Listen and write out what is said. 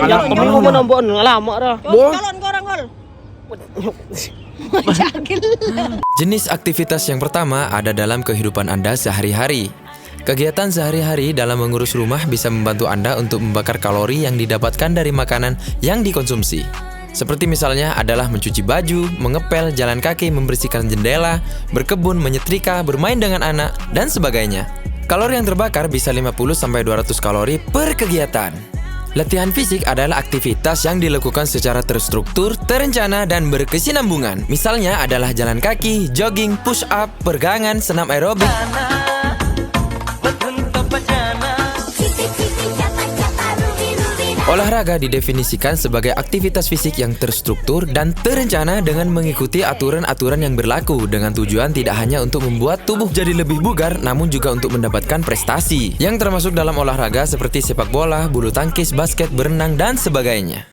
Anak Tapi mau nombok lama dah. Calon korang gol. Jenis aktivitas yang pertama ada dalam kehidupan Anda sehari-hari. Kegiatan sehari-hari dalam mengurus rumah bisa membantu Anda untuk membakar kalori yang didapatkan dari makanan yang dikonsumsi. Seperti misalnya adalah mencuci baju, mengepel, jalan kaki, membersihkan jendela, berkebun, menyetrika, bermain dengan anak, dan sebagainya. Kalori yang terbakar bisa 50-200 kalori per kegiatan. Latihan fisik adalah aktivitas yang dilakukan secara terstruktur, terencana, dan berkesinambungan. Misalnya adalah jalan kaki, jogging, push up, peregangan, senam aerobik. Olahraga didefinisikan sebagai aktivitas fisik yang terstruktur dan terencana dengan mengikuti aturan-aturan yang berlaku dengan tujuan tidak hanya untuk membuat tubuh jadi lebih bugar, namun juga untuk mendapatkan prestasi yang termasuk dalam olahraga seperti sepak bola, bulu tangkis, basket, berenang, dan sebagainya.